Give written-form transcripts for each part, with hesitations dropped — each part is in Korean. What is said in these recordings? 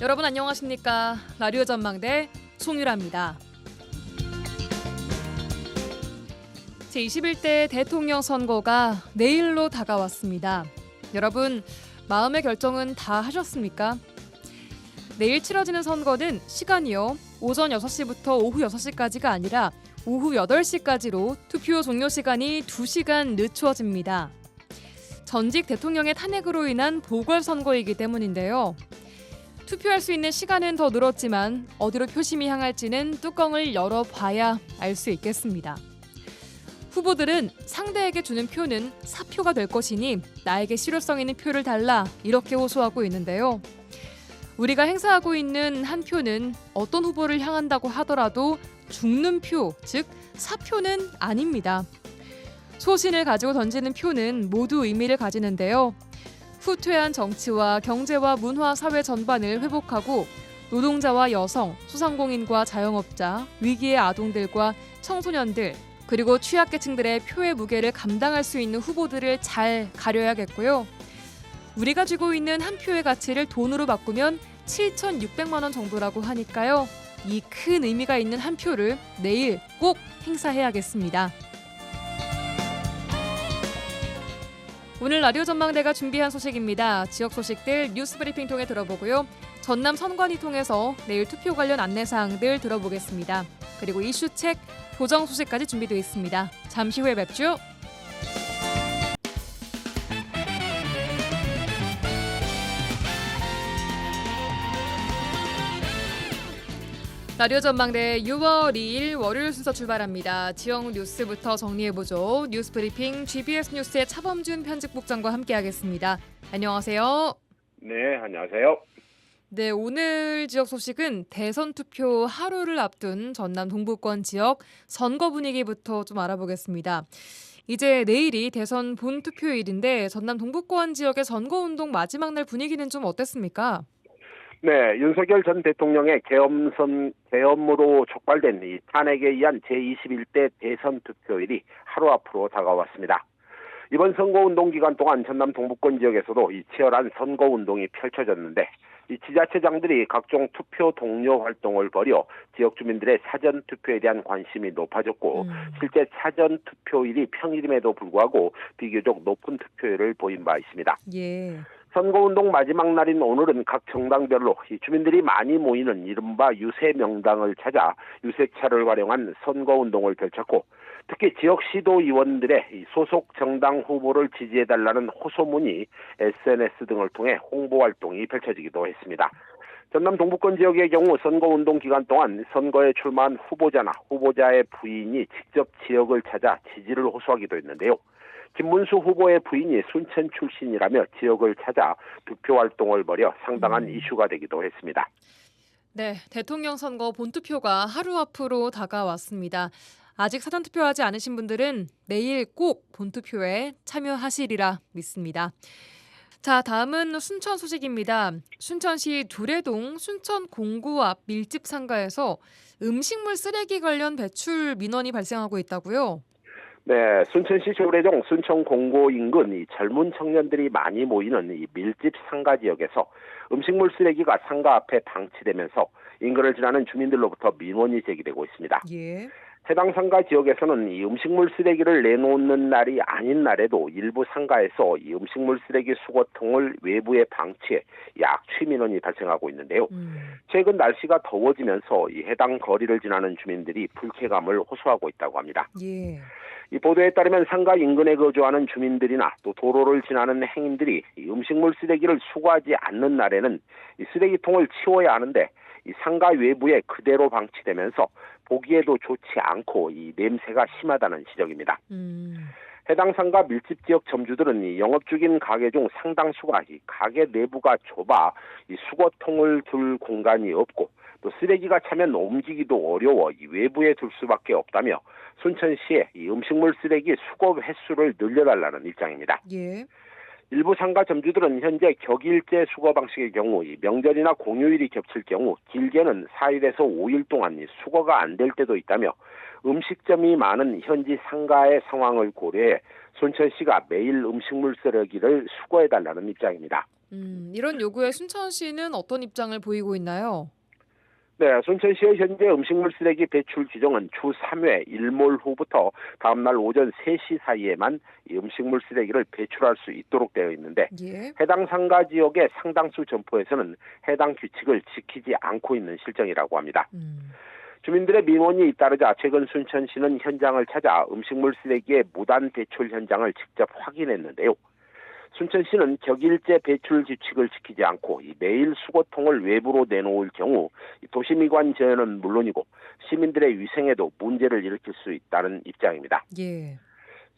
여러분 안녕하십니까? 라디오 전망대 송유라입니다. 제21대 대통령 선거가 내일로 다가왔습니다. 여러분, 마음의 결정은 다 하셨습니까? 내일 치러지는 선거는 시간이요. 오전 6시부터 오후 6시까지가 아니라 오후 8시까지로 투표 종료 시간이 2시간 늦추어집니다. 전직 대통령의 탄핵으로 인한 보궐선거이기 때문인데요. 투표할 수 있는 시간은 더 늘었지만 어디로 표심이 향할지는 뚜껑을 열어봐야 알 수 있겠습니다. 후보들은 상대에게 주는 표는 사표가 될 것이니 나에게 실효성 있는 표를 달라 이렇게 호소하고 있는데요. 우리가 행사하고 있는 한 표는 어떤 후보를 향한다고 하더라도 죽는 표, 즉 사표는 아닙니다. 소신을 가지고 던지는 표는 모두 의미를 가지는데요. 후퇴한 정치와 경제와 문화, 사회 전반을 회복하고 노동자와 여성, 소상공인과 자영업자, 위기의 아동들과 청소년들, 그리고 취약계층들의 표의 무게를 감당할 수 있는 후보들을 잘 가려야겠고요. 우리가 쥐고 있는 한 표의 가치를 돈으로 바꾸면 7,600만 원 정도라고 하니까요. 이 큰 의미가 있는 한 표를 내일 꼭 행사해야겠습니다. 오늘 라디오 전망대가 준비한 소식입니다. 지역 소식들 뉴스 브리핑 통해 들어보고요. 전남 선관위 통해서 내일 투표 관련 안내사항들 들어보겠습니다. 그리고 이슈책, 교정 소식까지 준비되어 있습니다. 잠시 후에 뵙죠. 라디오 전망대 6월 2일 월요일 순서 출발합니다. 지역 뉴스부터 정리해보죠. 뉴스 브리핑 GBS 뉴스의 차범준 편집국장과 함께하겠습니다. 안녕하세요. 네, 안녕하세요. 네, 오늘 지역 소식은 대선 투표 하루를 앞둔 전남 동부권 지역 선거 분위기부터 좀 알아보겠습니다. 이제 내일이 대선 본투표일인데 전남 동부권 지역의 선거운동 마지막 날 분위기는 좀 어땠습니까? 네, 윤석열 전 대통령의 계엄으로 촉발된 이 탄핵에 의한 제21대 대선 투표일이 하루 앞으로 다가왔습니다. 이번 선거운동 기간 동안 전남 동부권 지역에서도 이 치열한 선거운동이 펼쳐졌는데 이 지자체장들이 각종 투표 독려 활동을 벌여 지역 주민들의 사전 투표에 대한 관심이 높아졌고 실제 사전 투표일이 평일임에도 불구하고 비교적 높은 투표율을 보인 바 있습니다. 예. 선거운동 마지막 날인 오늘은 각 정당별로 주민들이 많이 모이는 이른바 유세 명당을 찾아 유세차를 활용한 선거운동을 펼쳤고 특히 지역 시도의원들의 소속 정당 후보를 지지해달라는 호소문이 SNS 등을 통해 홍보활동이 펼쳐지기도 했습니다. 전남 동부권 지역의 경우 선거운동 기간 동안 선거에 출마한 후보자나 후보자의 부인이 직접 지역을 찾아 지지를 호소하기도 했는데요. 김문수 후보의 부인이 순천 출신이라며 지역을 찾아 투표 활동을 벌여 상당한 이슈가 되기도 했습니다. 네, 대통령 선거 본투표가 하루 앞으로 다가왔습니다. 아직 사전투표하지 않으신 분들은 내일 꼭 본투표에 참여하시리라 믿습니다. 자, 다음은 순천 소식입니다. 순천시 두레동 순천 공구 앞 밀집 상가에서 음식물 쓰레기 관련 배출 민원이 발생하고 있다고요? 네, 순천시 조례동 순천 공고 인근 이 젊은 청년들이 많이 모이는 이 밀집 상가 지역에서 음식물 쓰레기가 상가 앞에 방치되면서 인근을 지나는 주민들로부터 민원이 제기되고 있습니다. 예. 해당 상가 지역에서는 이 음식물 쓰레기를 내놓는 날이 아닌 날에도 일부 상가에서 이 음식물 쓰레기 수거통을 외부에 방치해 약취 민원이 발생하고 있는데요. 최근 날씨가 더워지면서 이 해당 거리를 지나는 주민들이 불쾌감을 호소하고 있다고 합니다. 예. 이 보도에 따르면 상가 인근에 거주하는 주민들이나 또 도로를 지나는 행인들이 이 음식물 쓰레기를 수거하지 않는 날에는 이 쓰레기통을 치워야 하는데 이 상가 외부에 그대로 방치되면서 보기에도 좋지 않고 이 냄새가 심하다는 지적입니다. 해당 상가 밀집 지역 점주들은 이 영업 중인 가게 중 상당수가 이 가게 내부가 좁아 이 수거통을 둘 공간이 없고 또 쓰레기가 차면 옮기기도 어려워 이 외부에 둘 수밖에 없다며 순천시에 이 음식물 쓰레기 수거 횟수를 늘려달라는 입장입니다. 예. 일부 상가 점주들은 현재 격일제 수거 방식의 경우 이 명절이나 공휴일이 겹칠 경우 길게는 4일에서 5일 동안 이 수거가 안 될 때도 있다며 음식점이 많은 현지 상가의 상황을 고려해 순천시가 매일 음식물 쓰레기를 수거해달라는 입장입니다. 이런 요구에 순천시는 어떤 입장을 보이고 있나요? 네, 순천시의 현재 음식물 쓰레기 배출 규정은 주 3회 일몰 후부터 다음날 오전 3시 사이에만 이 음식물 쓰레기를 배출할 수 있도록 되어 있는데 예. 해당 상가 지역의 상당수 점포에서는 해당 규칙을 지키지 않고 있는 실정이라고 합니다. 주민들의 민원이 잇따르자 최근 순천시는 현장을 찾아 음식물 쓰레기의 무단 배출 현장을 직접 확인했는데요. 순천시는 격일제 배출 규칙을 지키지 않고 매일 수거통을 외부로 내놓을 경우 도시미관 제한은 물론이고 시민들의 위생에도 문제를 일으킬 수 있다는 입장입니다. 예.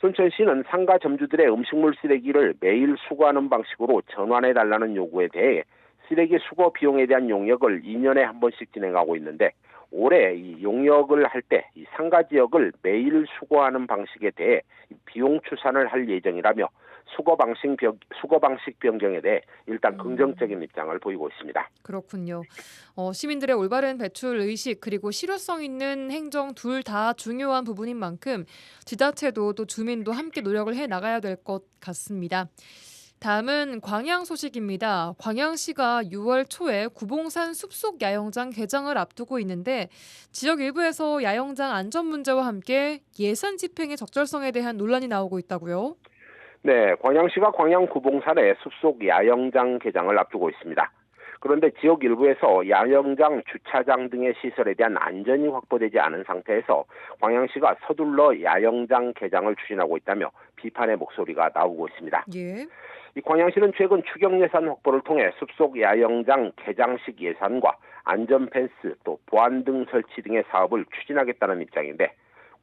순천시는 상가 점주들의 음식물 쓰레기를 매일 수거하는 방식으로 전환해달라는 요구에 대해 쓰레기 수거 비용에 대한 용역을 2년에 한 번씩 진행하고 있는데 올해 이 용역을 할 때 이 상가 지역을 매일 수거하는 방식에 대해 비용 추산을 할 예정이라며 수거 방식 변경에 대해 일단 긍정적인 입장을 보이고 있습니다. 그렇군요. 시민들의 올바른 배출 의식 그리고 실효성 있는 행정 둘 다 중요한 부분인 만큼 지자체도 또 주민도 함께 노력을 해 나가야 될 것 같습니다. 다음은 광양 소식입니다. 광양시가 6월 초에 구봉산 숲속 야영장 개장을 앞두고 있는데 지역 일부에서 야영장 안전 문제와 함께 예산 집행의 적절성에 대한 논란이 나오고 있다고요? 네, 광양시가 광양 구봉산에 숲속 야영장 개장을 앞두고 있습니다. 그런데 지역 일부에서 야영장, 주차장 등의 시설에 대한 안전이 확보되지 않은 상태에서 광양시가 서둘러 야영장 개장을 추진하고 있다며 비판의 목소리가 나오고 있습니다. 예. 이 광양시는 최근 추경 예산 확보를 통해 숲속 야영장 개장식 예산과 안전 펜스 또 보안 등 설치 등의 사업을 추진하겠다는 입장인데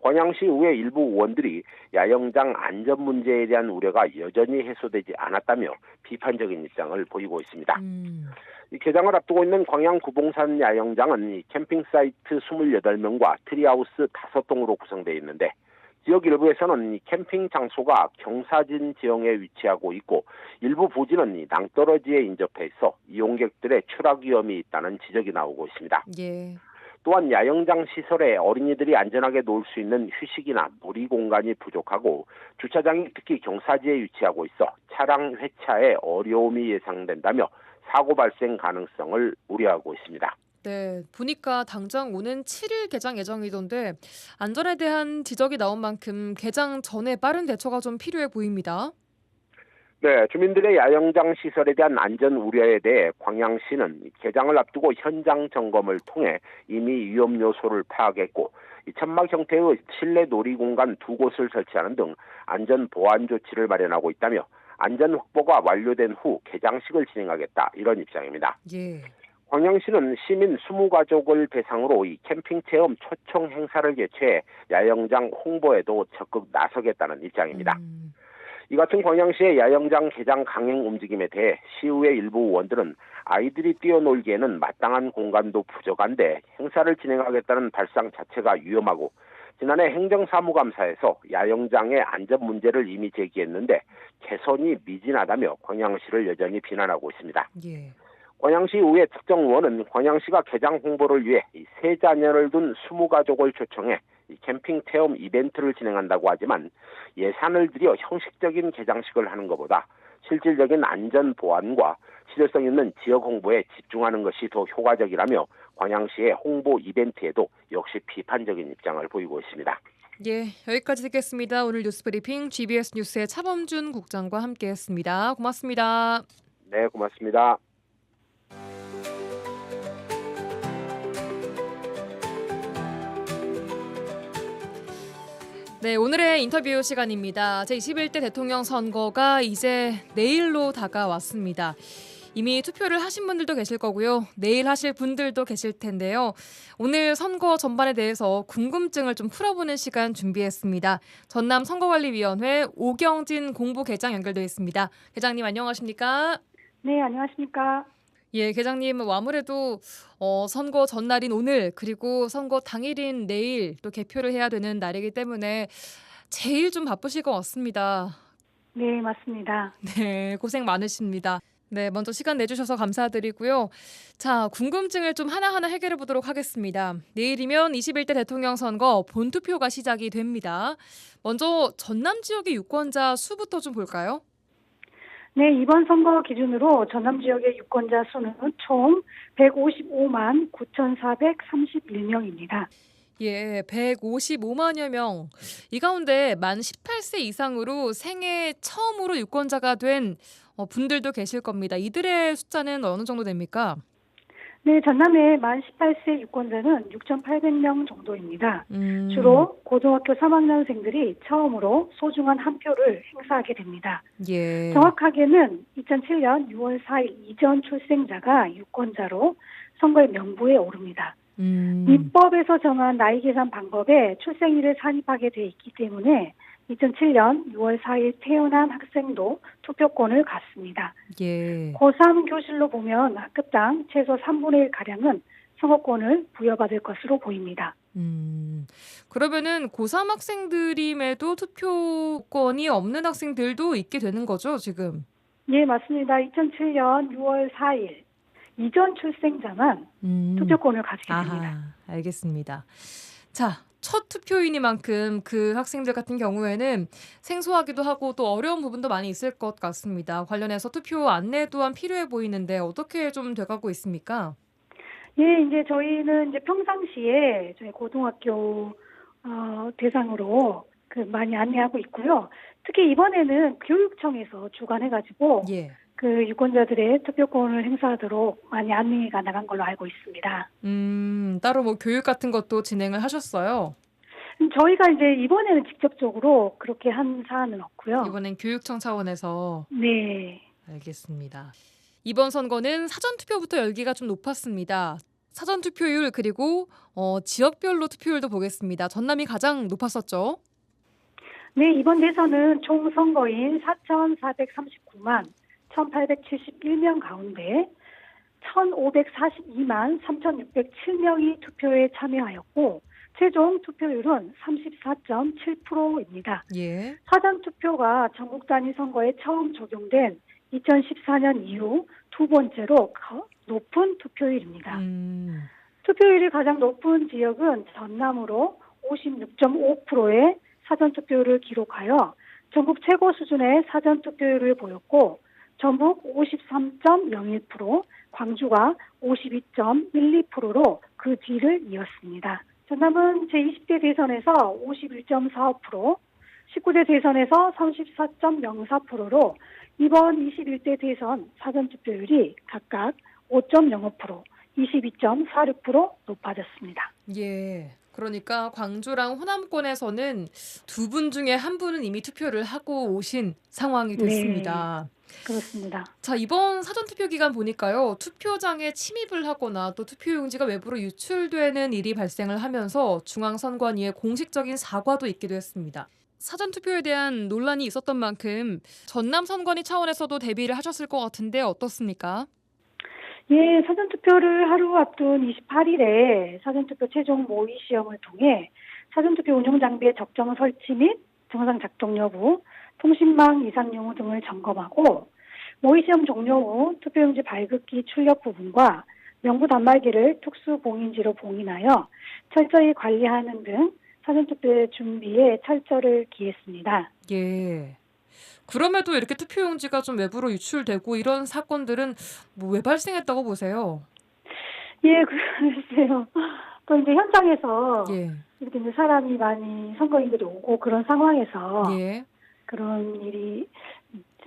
광양시 의회 일부 의원들이 야영장 안전 문제에 대한 우려가 여전히 해소되지 않았다며 비판적인 입장을 보이고 있습니다. 이 개장을 앞두고 있는 광양 구봉산 야영장은 이 캠핑 사이트 28명과 트리하우스 5동으로 구성되어 있는데 지역 일부에서는 이 캠핑 장소가 경사진 지형에 위치하고 있고 일부 부지는 이 낭떠러지에 인접해 있어 이용객들의 추락 위험이 있다는 지적이 나오고 있습니다. 예. 또한 야영장 시설에 어린이들이 안전하게 놀 수 있는 휴식이나 놀이 공간이 부족하고 주차장이 특히 경사지에 위치하고 있어 차량 회차에 어려움이 예상된다며 사고 발생 가능성을 우려하고 있습니다. 네, 보니까 당장 오는 7일 개장 예정이던데 안전에 대한 지적이 나온 만큼 개장 전에 빠른 대처가 좀 필요해 보입니다. 네, 주민들의 야영장 시설에 대한 안전 우려에 대해 광양시는 개장을 앞두고 현장 점검을 통해 이미 위험 요소를 파악했고 천막 형태의 실내 놀이공간 2곳을 설치하는 등 안전 보안 조치를 마련하고 있다며 안전 확보가 완료된 후 개장식을 진행하겠다 이런 입장입니다. 예. 광양시는 시민 20가족을 대상으로 이 캠핑 체험 초청 행사를 개최해 야영장 홍보에도 적극 나서겠다는 입장입니다. 이 같은 광양시의 야영장 개장 강행 움직임에 대해 시의회 일부 의원들은 아이들이 뛰어놀기에는 마땅한 공간도 부족한데 행사를 진행하겠다는 발상 자체가 위험하고 지난해 행정사무감사에서 야영장의 안전 문제를 이미 제기했는데 개선이 미진하다며 광양시를 여전히 비난하고 있습니다. 예. 광양시 의회 특정 의원은 광양시가 개장 홍보를 위해 세 자녀를 둔 20가족을 초청해 캠핑 체험 이벤트를 진행한다고 하지만 예산을 들여 형식적인 개장식을 하는 것보다 실질적인 안전 보안과 실효성 있는 지역 홍보에 집중하는 것이 더 효과적이라며 광양시의 홍보 이벤트에도 역시 비판적인 입장을 보이고 있습니다. 예, 여기까지 듣겠습니다. 오늘 뉴스브리핑 GBS 뉴스의 차범준 국장과 함께했습니다. 고맙습니다. 네, 고맙습니다. 네, 오늘의 인터뷰 시간입니다. 제21대 대통령 선거가 이제 내일로 다가왔습니다. 이미 투표를 하신 분들도 계실 거고요. 내일 하실 분들도 계실 텐데요. 오늘 선거 전반에 대해서 궁금증을 좀 풀어보는 시간 준비했습니다. 전남 선거관리위원회 오경진 공보계장 연결되어 있습니다. 계장님 안녕하십니까? 네, 안녕하십니까? 예, 계장님 아무래도 선거 전날인 오늘 그리고 선거 당일인 내일 또 개표를 해야 되는 날이기 때문에 제일 좀 바쁘실 것 같습니다. 네, 맞습니다. 네, 고생 많으십니다. 네, 먼저 시간 내주셔서 감사드리고요. 자, 궁금증을 좀 하나하나 해결해 보도록 하겠습니다. 내일이면 21대 대통령 선거 본투표가 시작이 됩니다. 먼저 전남 지역의 유권자 수부터 좀 볼까요? 네, 이번 선거 기준으로 전남 지역의 유권자 수는 총 155만 9,431명입니다. 예, 155만여 명. 이 가운데 만 18세 이상으로 생애 처음으로 유권자가 된 분들도 계실 겁니다. 이들의 숫자는 어느 정도 됩니까? 네, 전남의 만 18세 유권자는 6,800명 정도입니다. 음, 주로 고등학교 3학년생들이 처음으로 소중한 한 표를 행사하게 됩니다. 예. 정확하게는 2007년 6월 4일 이전 출생자가 유권자로 선거의 명부에 오릅니다. 입법에서 정한 나이 계산 방법에 출생일을 산입하게 돼 있기 때문에 2007년 6월 4일 태어난 학생도 투표권을 갖습니다. 예. 고3 교실로 보면 학급당 최소 3분의 1가량은 선거권을 부여받을 것으로 보입니다. 그러면은 고3 학생들임에도 투표권이 없는 학생들도 있게 되는 거죠, 지금? 네, 맞습니다. 2007년 6월 4일 이전 출생자만 투표권을 가지게 됩니다. 아하, 알겠습니다. 자, 첫 투표인이만큼 그 학생들 같은 경우에는 생소하기도 하고 또 어려운 부분도 많이 있을 것 같습니다. 관련해서 투표 안내 또한 필요해 보이는데 어떻게 좀 돼가고 있습니까? 예, 이제 저희는 이제 평상시에 저희 고등학교 대상으로 많이 안내하고 있고요. 특히 이번에는 교육청에서 주관해가지고 예. 그 유권자들의 투표권을 행사하도록 많이 안내가 나간 걸로 알고 있습니다. 따로 뭐 교육 같은 것도 진행을 하셨어요? 저희가 이제 이번에는 직접적으로 그렇게 한 사안은 없고요. 이번엔 교육청 차원에서. 네. 알겠습니다. 이번 선거는 사전투표부터 열기가 좀 높았습니다. 사전투표율 그리고 지역별로 투표율도 보겠습니다. 전남이 가장 높았었죠? 네, 이번 대선은 총 선거인 4,439만 1,871명 가운데 1,542만 3,607명이 투표에 참여하였고 최종 투표율은 34.7%입니다. 예. 사전투표가 전국 단위 선거에 처음 적용된 2014년 이후 두 번째로 높은 투표율입니다. 투표율이 가장 높은 지역은 전남으로 56.5%의 사전투표율을 기록하여 전국 최고 수준의 사전투표율을 보였고 전북 53.01%, 광주가 52.12%로 그 뒤를 이었습니다. 전남은 제20대 대선에서 51.45%, 19대 대선에서 34.04%로 이번 21대 대선 사전투표율이 각각 5.05%, 22.46% 높아졌습니다. 예. 그러니까 광주랑 호남권에서는 두 분 중에 한 분은 이미 투표를 하고 오신 상황이 됐습니다. 네, 그렇습니다. 자, 이번 사전투표 기간 보니까요. 투표장에 침입을 하거나 또 투표용지가 외부로 유출되는 일이 발생을 하면서 중앙선관위의 공식적인 사과도 있기도 했습니다. 사전투표에 대한 논란이 있었던 만큼 전남 선관위 차원에서도 대비를 하셨을 것 같은데 어떻습니까? 예, 사전투표를 하루 앞둔 28일에 사전투표 최종 모의 시험을 통해 사전투표 운영 장비의 적정 설치 및 정상 작동 여부, 통신망 이상 용무 등을 점검하고 모의 시험 종료 후 투표용지 발급기 출력 부분과 명부 단말기를 특수 봉인지로 봉인하여 철저히 관리하는 등 사전투표 준비에 철저를 기했습니다. 예. 그럼에도 이렇게 투표용지가 좀 외부로 유출되고 이런 사건들은 뭐 왜 발생했다고 보세요? 예, 글쎄요. 또 이제 현장에서 예. 이렇게 이제 사람이 많이 선거인들이 오고 그런 상황에서 예. 그런 일이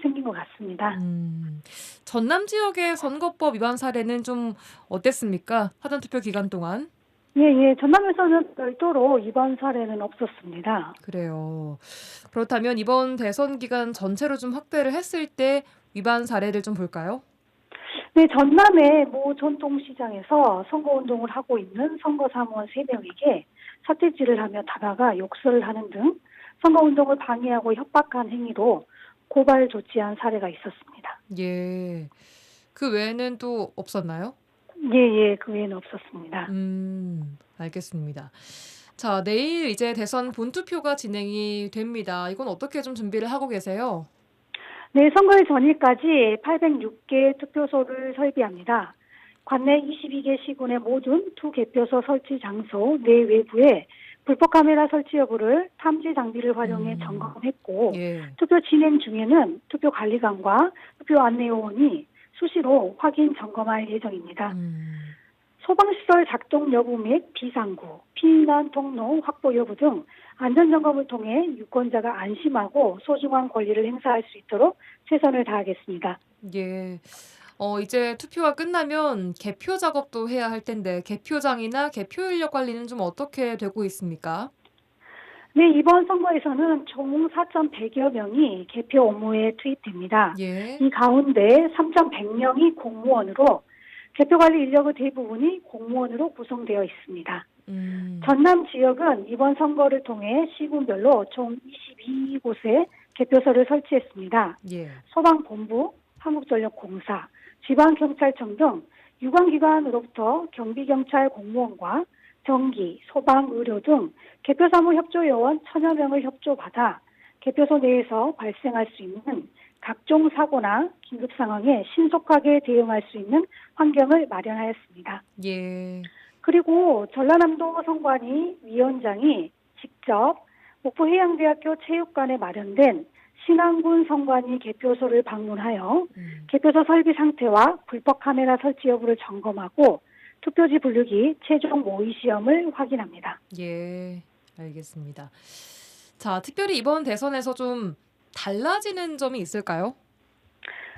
생긴 것 같습니다. 전남 지역의 선거법 위반 사례는 좀 어땠습니까? 사전투표 기간 동안? 예, 전남에서는 별도로 이번 사례는 없었습니다. 그래요. 그렇다면 이번 대선 기간 전체로 좀 확대를 했을 때 위반 사례를 좀 볼까요? 네, 전남의 모 전통시장에서 선거운동을 하고 있는 선거사무원 3명에게 사태질을 하며 다가가 욕설을 하는 등 선거운동을 방해하고 협박한 행위로 고발 조치한 사례가 있었습니다. 예. 그 외에는 또 없었나요? 예, 그 외에는 없었습니다. 알겠습니다. 자, 내일 이제 대선 본투표가 진행이 됩니다. 이건 어떻게 좀 준비를 하고 계세요? 네, 선거일 전일까지 806개 투표소를 설비합니다. 관내 22개 시군의 모든 투개표소 설치 장소 내 외부에 불법 카메라 설치 여부를 탐지 장비를 활용해 점검했고 예. 투표 진행 중에는 투표 관리관과 투표 안내 요원이 수시로 확인 점검할 예정입니다. 소방시설 작동 여부 및 비상구, 피난 통로 확보 여부 등 안전점검을 통해 유권자가 안심하고 소중한 권리를 행사할 수 있도록 최선을 다하겠습니다. 예. 이제 투표가 끝나면 개표 작업도 해야 할 텐데 개표장이나 개표 인력 관리는 좀 어떻게 되고 있습니까? 네, 이번 선거에서는 총 4,100여 명이 개표 업무에 투입됩니다. 예. 이 가운데 3,100명이 공무원으로 개표 관리 인력의 대부분이 공무원으로 구성되어 있습니다. 전남 지역은 이번 선거를 통해 시군별로 총 22곳에 개표소를 설치했습니다. 예. 소방본부, 한국전력공사, 지방경찰청 등 유관기관으로부터 경비경찰 공무원과 전기, 소방, 의료 등 개표사무 협조요원 1,000여 명을 협조받아 개표소 내에서 발생할 수 있는 각종 사고나 긴급 상황에 신속하게 대응할 수 있는 환경을 마련하였습니다. 예. 그리고 전라남도 선관위 위원장이 직접 목포해양대학교 체육관에 마련된 신안군 선관위 개표소를 방문하여 개표소 설비 상태와 불법 카메라 설치 여부를 점검하고 투표지 분류기 최종 모의 시험을 확인합니다. 예. 알겠습니다. 자, 특별히 이번 대선에서 좀 달라지는 점이 있을까요?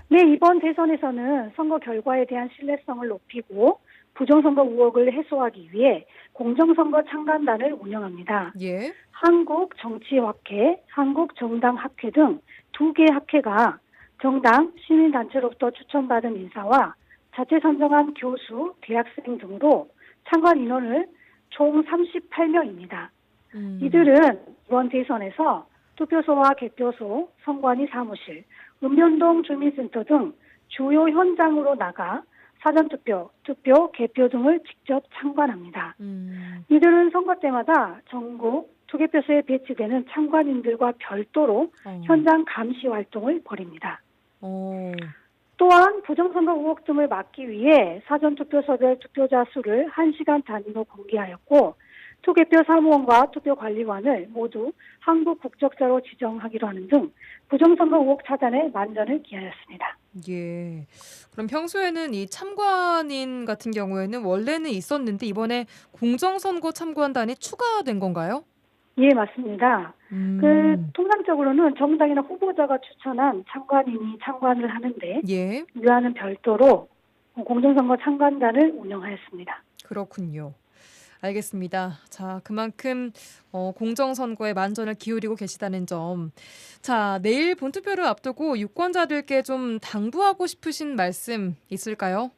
네, 이번 대선에서는 선거 결과에 대한 신뢰성을 높이고 부정선거 의혹을 해소하기 위해 공정선거 참관단을 운영합니다. 예. 한국정치학회, 한국정당학회 등 2개 학회가 정당, 시민단체로부터 추천받은 인사와 자체 선정한 교수, 대학생 등으로 참관 인원을 총 38명입니다. 이들은 이번 대선에서 투표소와 개표소, 선관위 사무실, 읍면동 주민센터 등 주요 현장으로 나가 사전투표, 투표, 개표 등을 직접 참관합니다. 이들은 선거 때마다 전국 투개표소에 배치되는 참관인들과 별도로 현장 감시 활동을 벌입니다. 또한 부정선거 의혹 등을 막기 위해 사전투표소별 투표자 수를 1시간 단위로 공개하였고 투개표 사무원과 투표관리관을 모두 한국 국적자로 지정하기로 하는 등 부정선거 의혹 차단에 만전을 기하였습니다. 예. 그럼 평소에는 이 참관인 같은 경우에는 원래는 있었는데 이번에 공정선거 참관단이 추가된 건가요? 예, 맞습니다. 통상적으로는 정당이나 후보자가 추천한 참관인이 참관을 하는데 예. 이와는 별도로 공정선거 참관단을 운영하였습니다. 그렇군요. 알겠습니다. 자, 그만큼 공정선거에 만전을 기울이고 계시다는 점. 자, 내일 본투표를 앞두고 유권자들께 좀 당부하고 싶으신 말씀 있을까요?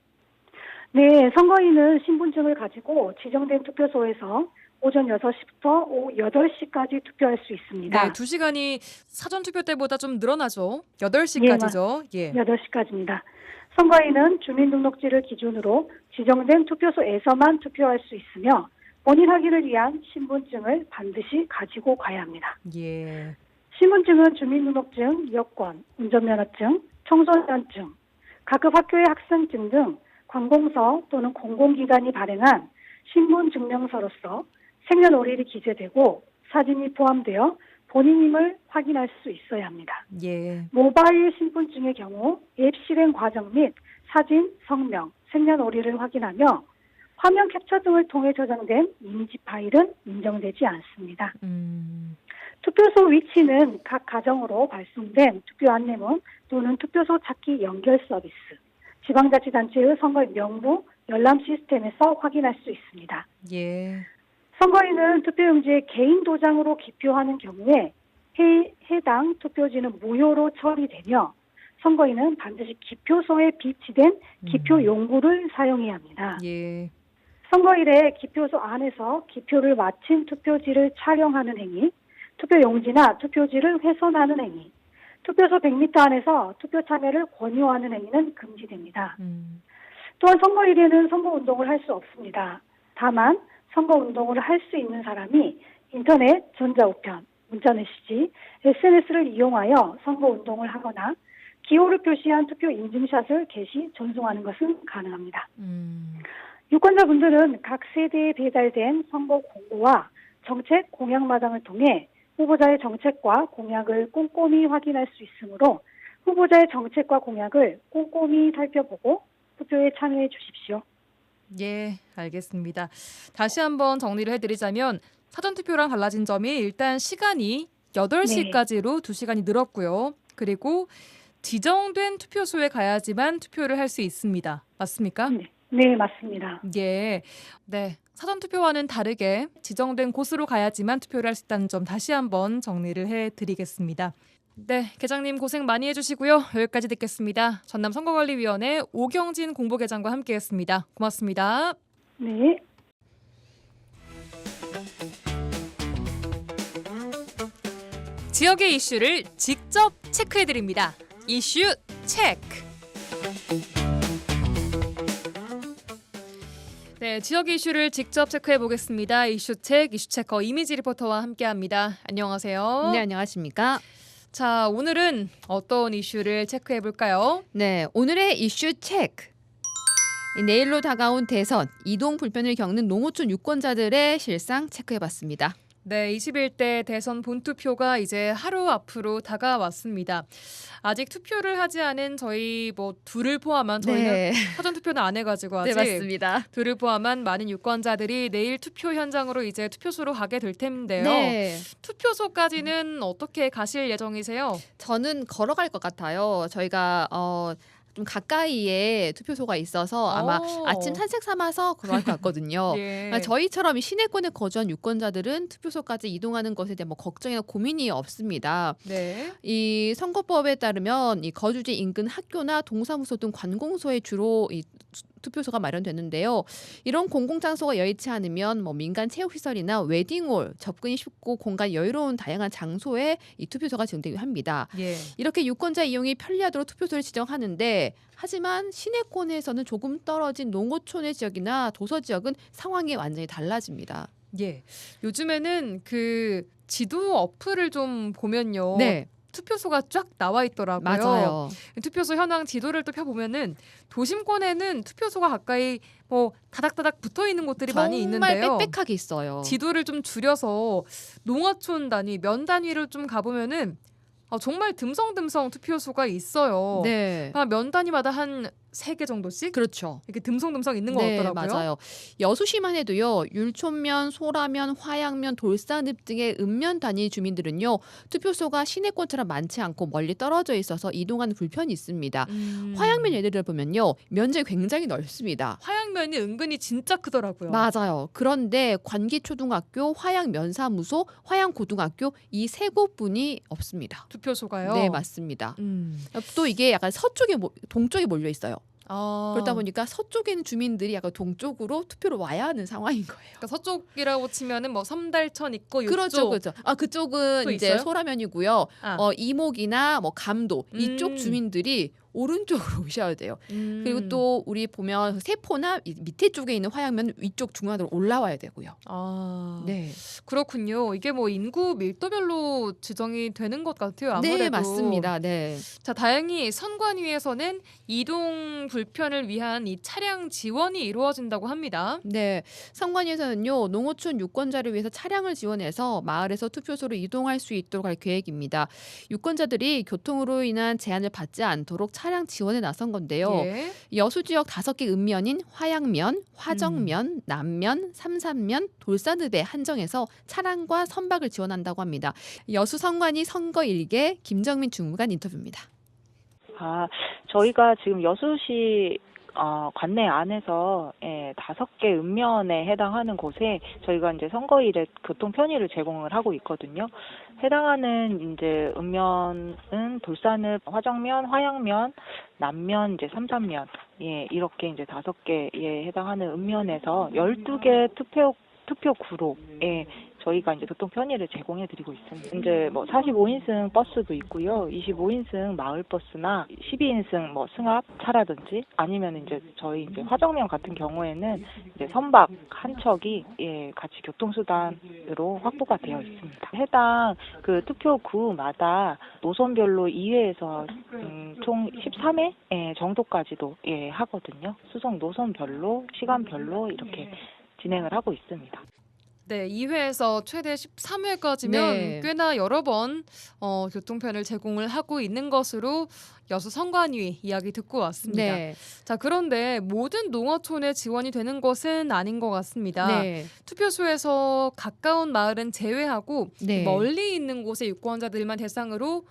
네, 선거인은 신분증을 가지고 지정된 투표소에서 오전 6시부터 오후 8시까지 투표할 수 있습니다. 네, 2시간이 사전투표 때보다 좀 늘어나죠. 8시까지죠. 예. 8시까지입니다. 선거인은 주민등록지를 기준으로 지정된 투표소에서만 투표할 수 있으며 본인 확인을 위한 신분증을 반드시 가지고 가야 합니다. 예. 신분증은 주민등록증, 여권, 운전면허증, 청소년증, 각급 학교의 학생증 등 관공서 또는 공공기관이 발행한 신분증명서로서 생년월일이 기재되고 사진이 포함되어 본인임을 확인할 수 있어야 합니다. 예. 모바일 신분증의 경우 앱 실행 과정 및 사진, 성명, 생년월일을 확인하며 화면 캡처 등을 통해 저장된 이미지 파일은 인정되지 않습니다. 투표소 위치는 각 가정으로 발송된 투표 안내문 또는 투표소 찾기 연결 서비스, 지방자치단체의 선거 명부 열람 시스템에서 확인할 수 있습니다. 예. 선거인은 투표용지에 개인 도장으로 기표하는 경우에 해당 투표지는 무효로 처리되며 선거인은 반드시 기표소에 비치된 기표 용구를 사용해야 합니다. 예. 선거일에 기표소 안에서 기표를 마친 투표지를 촬영하는 행위, 투표용지나 투표지를 훼손하는 행위, 투표소 100m 안에서 투표 참여를 권유하는 행위는 금지됩니다. 또한 선거일에는 선거운동을 할 수 없습니다. 다만 선거운동을 할 수 있는 사람이 인터넷, 전자우편, 문자메시지, SNS를 이용하여 선거운동을 하거나 기호를 표시한 투표 인증샷을 게시, 전송하는 것은 가능합니다. 유권자분들은 각 세대에 배달된 선거 공고와 정책 공약마당을 통해 후보자의 정책과 공약을 꼼꼼히 확인할 수 있으므로 후보자의 정책과 공약을 꼼꼼히 살펴보고 투표에 참여해 주십시오. 예, 알겠습니다. 다시 한번 정리를 해드리자면 사전투표랑 달라진 점이 일단 시간이 8시까지로 2시간이 늘었고요. 그리고 지정된 투표소에 가야지만 투표를 할 수 있습니다. 맞습니까? 네, 맞습니다. 예. 네. 사전투표와는 다르게 지정된 곳으로 가야지만 투표를 할 수 있다는 점 다시 한번 정리를 해드리겠습니다. 네, 계장님 고생 많이 해주시고요. 여기까지 듣겠습니다. 전남선거관리위원회 오경진 공보계장과 함께했습니다. 고맙습니다. 네. 지역의 이슈를 직접 체크해드립니다. 이슈 체크. 네, 지역 이슈를 직접 체크해 보겠습니다. 이슈책 이슈체커 이미지 리포터와 함께합니다. 안녕하세요. 네, 안녕하십니까? 자, 오늘은 어떤 이슈를 체크해 볼까요? 네, 오늘의 이슈 체크. 내일로 다가온 대선, 이동 불편을 겪는 농어촌 유권자들의 실상 체크해봤습니다. 네, 21대 대선 본투표가 이제 하루 앞으로 다가왔습니다. 아직 투표를 하지 않은 저희 둘을 포함한 저희는 네, 사전 투표는 안 해가지고 네 아직 맞습니다. 둘을 포함한 많은 유권자들이 내일 투표 현장으로 이제 투표소로 가게 될 텐데요. 네, 투표소까지는 어떻게 가실 예정이세요? 저는 걸어갈 것 같아요. 저희가 좀 가까이에 투표소가 있어서 아마 아침 산책 삼아서 걸어갈 것 같거든요. 예. 그러니까 저희처럼 이 시내권에 거주한 유권자들은 투표소까지 이동하는 것에 대한 걱정이나 고민이 없습니다. 네. 이 선거법에 따르면 이 거주지 인근 학교나 동사무소 등 관공서에 주로 이 투표소가 마련되는데요. 이런 공공장소가 여의치 않으면 민간 체육시설이나 웨딩홀, 접근이 쉽고 공간 여유로운 다양한 장소에 이 투표소가 지정되기도 합니다. 예. 이렇게 유권자 이용이 편리하도록 투표소를 지정하는데 하지만 시내권에서는 조금 떨어진 농어촌의 지역이나 도서 지역은 상황이 완전히 달라집니다. 예. 요즘에는 그 지도 어플을 좀 보면요. 네, 투표소가 쫙 나와 있더라고요. 맞아요. 투표소 현황 지도를 또 펴보면은 도심권에는 투표소가 가까이 다닥다닥 붙어 있는 곳들이 많이 정말 있는데요. 빽빽하게 있어요. 지도를 좀 줄여서 농어촌 단위, 면 단위를 좀 가보면은 정말 듬성듬성 투표소가 있어요. 네, 면 단위마다 한 3개 정도씩 그렇죠. 이렇게 듬성듬성 있는 것 네, 같더라고요. 맞아요. 여수시만 해도요. 율촌면, 소라면, 화양면, 돌산읍 등의 읍면 단위 주민들은요. 투표소가 시내권처럼 많지 않고 멀리 떨어져 있어서 이동하는 불편이 있습니다. 화양면 예를 들어보면요. 면적이 굉장히 넓습니다. 화양면이 은근히 진짜 크더라고요. 맞아요. 그런데 관기초등학교, 화양면사무소, 화양고등학교 이 세 곳뿐이 없습니다. 투표소가요. 네, 맞습니다. 또 이게 약간 서쪽에 동쪽에 몰려 있어요. 그러다 보니까 서쪽에 있는 주민들이 약간 동쪽으로 투표를 와야 하는 상황인 거예요. 그러니까 서쪽이라고 치면은 섬달천 있고 이쪽. 그렇죠, 그렇죠. 그쪽은 또 이제 있어요? 소라면이고요. 아. 이목이나 감도 이쪽 주민들이 오른쪽으로 오셔야 돼요. 그리고 또 우리 보면 세포나 밑에 쪽에 있는 화양면 위쪽 중앙으로 올라와야 되고요. 네, 그렇군요. 이게 인구 밀도별로 지정이 되는 것 같아요. 아무래도. 네 맞습니다. 네, 자, 다행히 선관위에서는 이동 불편을 위한 이 차량 지원이 이루어진다고 합니다. 네. 선관위에서는요 농어촌 유권자를 위해서 차량을 지원해서 마을에서 투표소로 이동할 수 있도록 할 계획입니다. 유권자들이 교통으로 인한 제한을 받지 않도록 차량 지원에 나선 건데요. 예. 여수 지역 5개 읍면인 화양면, 화정면, 남면, 삼산면, 돌산읍에 한정해서 차량과 선박을 지원한다고 합니다. 여수 선관위 선거 일개 김정민 주무관 인터뷰입니다. 저희가 지금 여수시 관내 안에서 5개 읍면에 해당하는 곳에 저희가 이제 선거일에 교통 편의를 제공을 하고 있거든요. 해당하는 이제 읍면은 돌산읍, 화정면, 화양면, 남면, 이제 삼산면, 이렇게 이제 5개에 해당하는 읍면에서 12개 투표구로 저희가 이제 교통 편의를 제공해 드리고 있습니다. 이제 45인승 버스도 있고요. 25인승 마을버스나 12인승 승합 차라든지 아니면 이제 저희 이제 화정면 같은 경우에는 이제 선박 한 척이 같이 교통수단으로 확보가 되어 있습니다. 해당 그 투표구마다 노선별로 2회에서 총 13회 정도까지도 하거든요. 수송 노선별로 시간별로 이렇게 진행을 하고 있습니다. 네, 2회에서 최대 13회까지면 네. 꽤나 여러 번 교통편을 제공을 하고 있는 것으로 여수 선관위 이야기 듣고 왔습니다. 네. 자, 그런데 모든 농어촌에 지원이 되는 것은 아닌 것 같습니다. 네. 투표소에서 가까운 마을은 제외하고 네. 멀리 있는 곳의 유권자들만 대상으로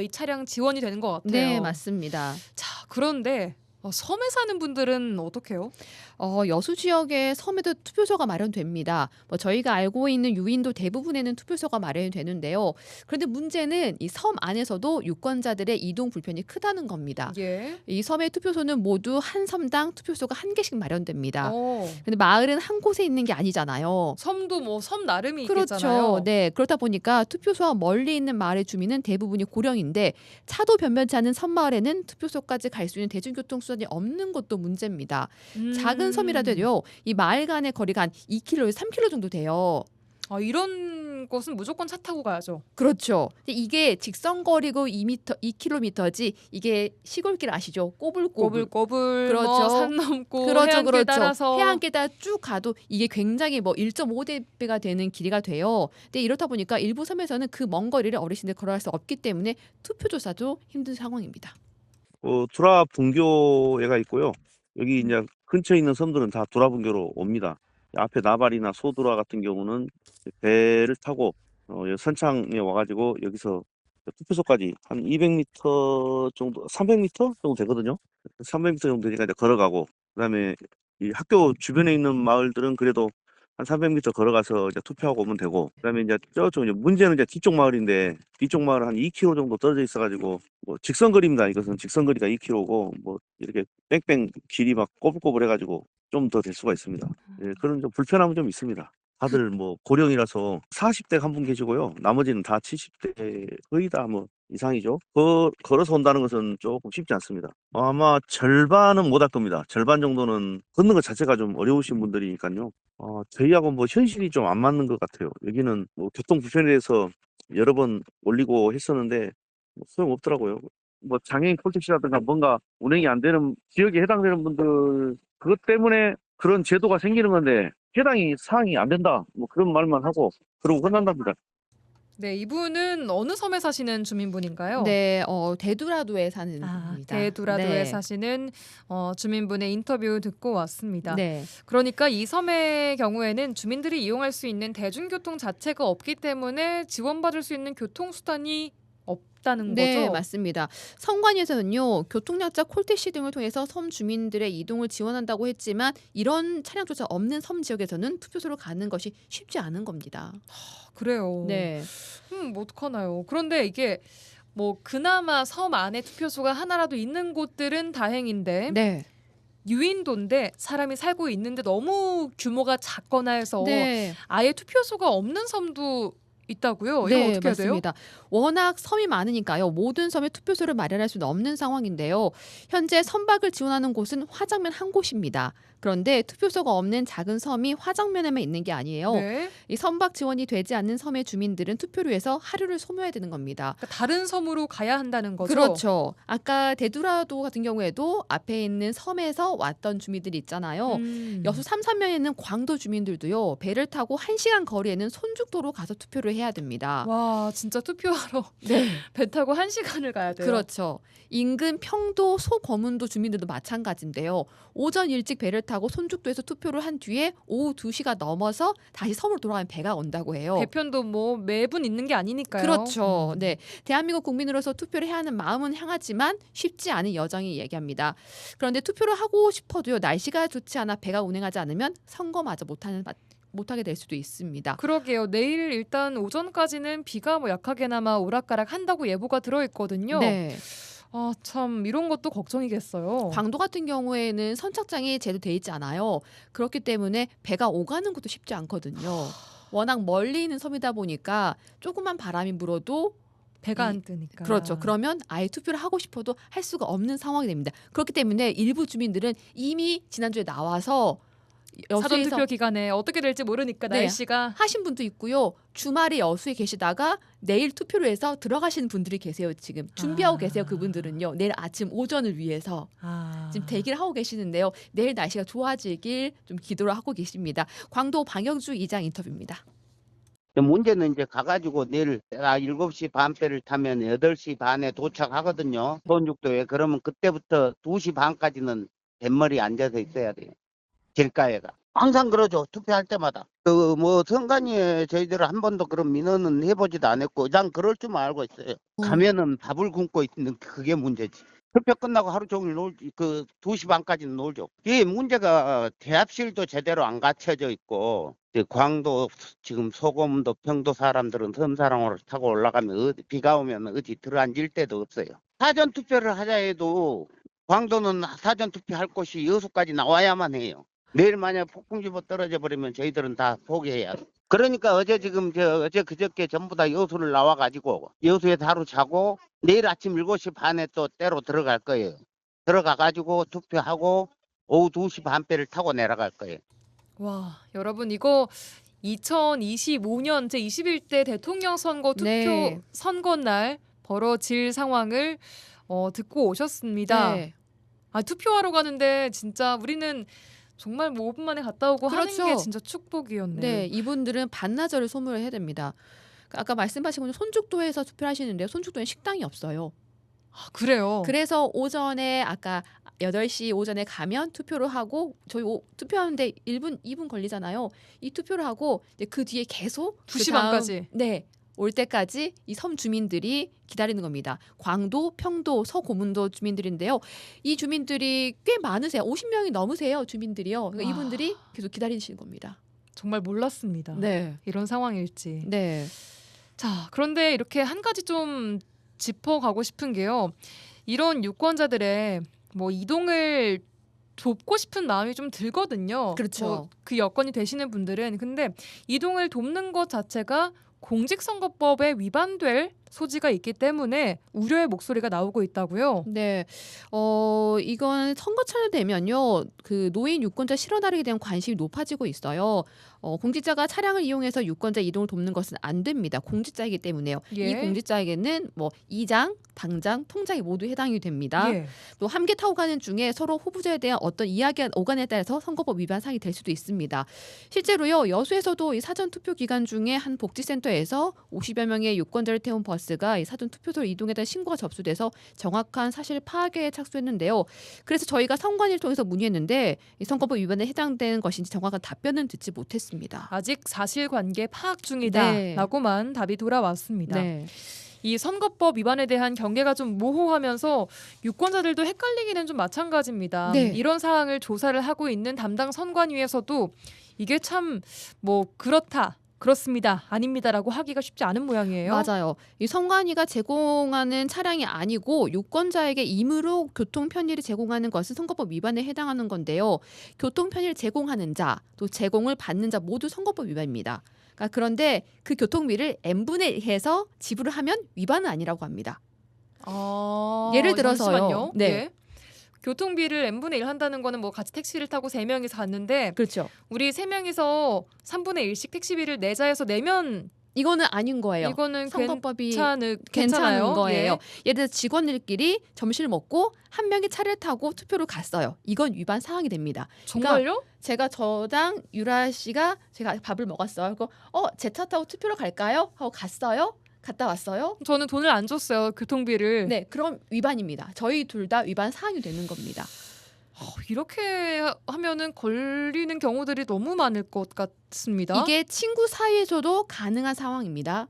이 차량 지원이 되는 것 같아요. 네, 맞습니다. 자, 그런데 섬에 사는 분들은 어떻게요? 여수 지역에 섬에도 투표소가 마련됩니다. 뭐 저희가 알고 있는 유인도 대부분에는 투표소가 마련이 되는데요. 그런데 문제는 이 섬 안에서도 유권자들의 이동 불편이 크다는 겁니다. 예. 이 섬의 투표소는 모두 한 섬당 투표소가 한 개씩 마련됩니다. 어, 근데 마을은 한 곳에 있는 게 아니잖아요. 섬도 뭐 섬 나름이 그렇죠. 있겠잖아요. 네. 그렇다 보니까 투표소와 멀리 있는 마을의 주민은 대부분이 고령인데 차도 변변치 않은 섬마을에는 투표소까지 갈 수 있는 대중교통 수단이 없는 것도 문제입니다. 작은 섬이라도요. 이 마을 간의 거리가 한 2km에서 3km 정도 돼요. 이런 곳은 무조건 차 타고 가야죠. 그렇죠. 근데 이게 직선거리고 2km지 이게 시골길 아시죠? 꼬불꼬불. 꼬불꼬불 그렇죠. 뭐 산 넘고 그렇죠, 해안길 그렇죠. 따라서 해안길다 쭉 가도 이게 굉장히 뭐 1.5대배가 되는 길이가 돼요. 근데 이렇다 보니까 일부 섬에서는 그 먼 거리를 어르신들 걸어갈 수 없기 때문에 투표조사도 힘든 상황입니다. 두라 분교회가 있고요. 여기 이제 근처에 있는 섬들은 다 두라 분교로 옵니다. 앞에 나발이나 소두라 같은 경우는 배를 타고 여기 선창에 와가지고 여기서 투표소까지 한 200m 정도, 300m 정도 되거든요. 300m 정도 되니까 이제 걸어가고, 그다음에 이 학교 주변에 있는 마을들은 그래도 한 300m 걸어가서 이제 투표하고 오면 되고, 그다음에 이제 저쪽 이제 문제는 이제 뒤쪽 마을인데, 뒤쪽 마을은 한 2km 정도 떨어져 있어가지고 뭐 직선거리입니다. 이것은 직선거리가 2km고 뭐 이렇게 뺑뺑 길이 막 꼬불꼬불해가지고 좀 더 될 수가 있습니다. 예, 그런 좀 불편함은 좀 있습니다. 다들 뭐 고령이라서 40대 한 분 계시고요. 나머지는 다 70대 거의 다 뭐 이상이죠. 걸어서 온다는 것은 조금 쉽지 않습니다. 아마 절반은 못 할 겁니다. 절반 정도는 걷는 것 자체가 좀 어려우신 분들이니까요. 저희하고 뭐 현실이 좀 안 맞는 것 같아요. 여기는 뭐 교통 불편에 대해서 여러 번 올리고 했었는데 뭐 소용없더라고요. 뭐 장애인 콜택시라든가 뭔가 운행이 안 되는 지역에 해당되는 분들 그것 때문에 그런 제도가 생기는 건데 해당이 사항이 안 된다 뭐 그런 말만 하고 그러고 끝난답니다. 네, 이분은 어느 섬에 사시는 주민분인가요? 네, 대두라도에 사는 분입니다. 대두라도에 네. 사시는 주민분의 인터뷰 듣고 왔습니다. 네. 그러니까 이 섬의 경우에는 주민들이 이용할 수 있는 대중교통 자체가 없기 때문에 지원받을 수 있는 교통수단이 없다는 네, 거죠? 맞습니다. 선관위에서는요, 교통약자 콜택시 등을 통해서 섬 주민들의 이동을 지원한다고 했지만 이런 차량조차 없는 섬 지역에서는 투표소로 가는 것이 쉽지 않은 겁니다. 그래요. 네, 뭐 어떡하나요? 그런데 이게 뭐 그나마 섬 안에 투표소가 하나라도 있는 곳들은 다행인데 네, 유인도인데 사람이 살고 있는데 너무 규모가 작거나 해서 네. 아예 투표소가 없는 섬도 있다고요? 이거 네, 어떻게 해야 돼요? 맞습니다. 워낙 섬이 많으니까요. 모든 섬에 투표소를 마련할 수는 없는 상황인데요. 현재 선박을 지원하는 곳은 화장면 한 곳입니다. 그런데 투표소가 없는 작은 섬이 화장면에만 있는 게 아니에요. 네. 이 선박 지원이 되지 않는 섬의 주민들은 투표를 위해서 하루를 소모해야 되는 겁니다. 그러니까 다른 섬으로 가야 한다는 거죠? 그렇죠. 아까 대두라도 같은 경우에도 앞에 있는 섬에서 왔던 주민들이 있잖아요. 여수 삼산면에는 광도 주민들도요. 배를 타고 1시간 거리에는 손죽도로 가서 투표를 해야 됩니다. 와, 진짜 투표하러 네. 배 타고 1시간을 가야 돼요. 그렇죠. 인근 평도, 소거문도 주민들도 마찬가지인데요. 오전 일찍 배를 타고 손죽도에서 투표를 한 뒤에 오후 2시가 넘어서 다시 섬으로 돌아가면 배가 온다고 해요. 배편도 뭐 매분 있는 게 아니니까요. 그렇죠. 네. 대한민국 국민으로서 투표를 해야 하는 마음은 향하지만 쉽지 않은 여정이 얘기합니다. 그런데 투표를 하고 싶어도요. 날씨가 좋지 않아 배가 운행하지 않으면 선거마저 못하게 될 수도 있습니다. 그러게요. 내일 일단 오전까지는 비가 뭐 약하게나마 오락가락 한다고 예보가 들어 있거든요. 네. 참 이런 것도 걱정이겠어요. 광도 같은 경우에는 선착장이 제대로 돼 있지 않아요. 그렇기 때문에 배가 오가는 것도 쉽지 않거든요. 워낙 멀리 있는 섬이다 보니까 조그만 바람이 불어도 배가 안 뜨니까. 그렇죠. 그러면 아예 투표를 하고 싶어도 할 수가 없는 상황이 됩니다. 그렇기 때문에 일부 주민들은 이미 지난주에 나와서 사전 여수에서 투표 기간에 어떻게 될지 모르니까 네. 날씨가 하신 분도 있고요. 주말에 여수에 계시다가 내일 투표를 해서 들어가시는 분들이 계세요. 지금 준비하고 계세요. 그분들은요. 내일 아침 오전을 위해서 지금 대기를 하고 계시는데요. 내일 날씨가 좋아지길 좀 기도를 하고 계십니다. 광도 방영주 이장 인터뷰입니다. 문제는 이제 가가지고 내일 7시 반 배를 타면 8시 반에 도착하거든요. 본죽도에. 그러면 그때부터 2시 반까지는 뱃머리 앉아서 있어야 돼요. 길가에가. 항상 그러죠. 투표할 때마다. 선관위에 저희들 한 번도 그런 민원은 해보지도 않았고, 난 그럴 줄만 알고 있어요. 가면은 밥을 굶고 있는 그게 문제지. 투표 끝나고 하루 종일 2시 반까지는 놀죠. 이게 문제가 대합실도 제대로 안 갖춰져 있고, 광도 지금 소금도 평도 사람들은 섬사랑으로 타고 올라가면 비가 오면 어디 들어앉을 데도 없어요. 사전 투표를 하자 해도 광도는 사전 투표할 곳이 여수까지 나와야만 해요. 내일 만약 폭풍주보 떨어져 버리면 저희들은 다 포기해야 돼. 그러니까 어제 그저께 전부 다 여수를 나와가지고 여수에 하루 자고 내일 아침 7시 반에 또 때로 들어갈 거예요. 들어가가지고 투표하고 오후 2시 반 배를 타고 내려갈 거예요. 와, 여러분 이거 2025년 제21대 대통령 선거 투표 네. 선거날 벌어질 상황을 듣고 오셨습니다. 네. 투표하러 가는데 진짜 우리는 정말 뭐 5분 만에 갔다 오고 그렇죠. 하는 게 진짜 축복이었네요. 네, 이분들은 반나절을 소모를 해야 됩니다. 아까 말씀하신 것처럼 손죽도에서 투표하시는데 손죽도에 식당이 없어요. 그래요. 그래서 오전에 아까 8시 오전에 가면 투표를 하고 저희 투표하는데 1분, 2분 걸리잖아요. 이 투표를 하고 이제 그 뒤에 계속 2시 그다음, 반까지. 네. 올 때까지 이 섬 주민들이 기다리는 겁니다. 광도, 평도, 서고문도 주민들인데요. 이 주민들이 꽤 많으세요. 50명이 넘으세요. 주민들이요. 그러니까 와. 이분들이 계속 기다리시는 겁니다. 정말 몰랐습니다. 네. 이런 상황일지. 네. 자, 그런데 이렇게 한 가지 좀 짚어가고 싶은 게요. 이런 유권자들의 뭐 이동을 돕고 싶은 마음이 좀 들거든요. 그렇죠. 그 여건이 되시는 분들은. 근데 이동을 돕는 것 자체가 공직선거법에 위반될 소지가 있기 때문에 우려의 목소리가 나오고 있다고요. 네, 이건 선거철 되면요, 그 노인 유권자 실어 나르기에 대한 관심이 높아지고 있어요. 공직자가 차량을 이용해서 유권자 이동을 돕는 것은 안 됩니다. 공직자이기 때문에요. 예. 이 공직자에게는 뭐 이장, 당장, 통장이 모두 해당이 됩니다. 예. 또 함께 타고 가는 중에 서로 후보자에 대한 어떤 이야기가 오간에 따라서 선거법 위반 사항이 될 수도 있습니다. 실제로요, 여수에서도 이 사전 투표 기간 중에 한 복지센터에서 50여 명의 유권자를 태운 버스가 이 사전 투표소로 이동에 대한 신고가 접수돼서 정확한 사실 파악에 착수했는데요. 그래서 저희가 선관위를 통해서 문의했는데 이 선거법 위반에 해당되는 것인지 정확한 답변은 듣지 못했습니다. 아직 사실관계 파악 중이다라고만 답이 돌아왔습니다. 네. 이 선거법 위반에 대한 경계가 좀 모호하면서 유권자들도 헷갈리기는 좀 마찬가지입니다. 네. 이런 사항을 조사를 하고 있는 담당 선관위에서도 이게 참 뭐 그렇습니다, 아닙니다라고 하기가 쉽지 않은 모양이에요. 맞아요. 이 선관위가 제공하는 차량이 아니고 유권자에게 임의로 교통 편의를 제공하는 것은 선거법 위반에 해당하는 건데요. 교통 편의를 제공하는 자, 또 제공을 받는 자 모두 선거법 위반입니다. 그런데 그 교통비를 n분의 1해서 지불을 하면 위반은 아니라고 합니다. 예를 들어서요. 잠시만요. 네. 예. 교통비를 n분의 1 한다는 거는 뭐 같이 택시를 타고 3명이서 갔는데 그렇죠. 우리 3명이서 3분의 1씩 택시비를 내자 해서 내면 이거는 아닌 거예요. 이거는 선거법이 괜찮은 괜찮은 거예요. 예. 예를 들어 직원들끼리 점심을 먹고 한 명이 차를 타고 투표를 갔어요. 이건 위반 사항이 됩니다. 정말요? 제가 저랑 유라 씨가 제가 밥을 먹었어요. 그리고 제 차 타고 투표를 갈까요? 하고 갔어요. 갔다 왔어요. 저는 돈을 안 줬어요, 교통비를. 네, 그럼 위반입니다. 저희 둘 다 위반 사항이 되는 겁니다. 이렇게 하면은 걸리는 경우들이 너무 많을 것 같습니다. 이게 친구 사이에서도 가능한 상황입니다.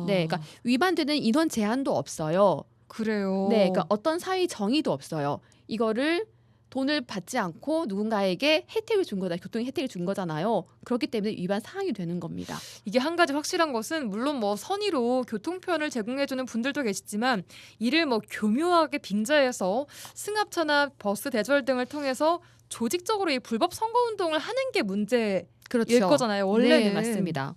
네, 그러니까 위반되는 인원 제한도 없어요. 그래요. 네, 그러니까 어떤 사이 정의도 없어요. 이거를 돈을 받지 않고 누군가에게 혜택을 준 거다. 교통 혜택을 준 거잖아요. 그렇기 때문에 위반 사항이 되는 겁니다. 이게 한 가지 확실한 것은 물론 뭐 선의로 교통편을 제공해주는 분들도 계시지만 이를 뭐 교묘하게 빙자해서 승합차나 버스 대절 등을 통해서 조직적으로 이 불법 선거운동을 하는 게 문제일 그렇죠. 거잖아요. 원래는. 네, 맞습니다.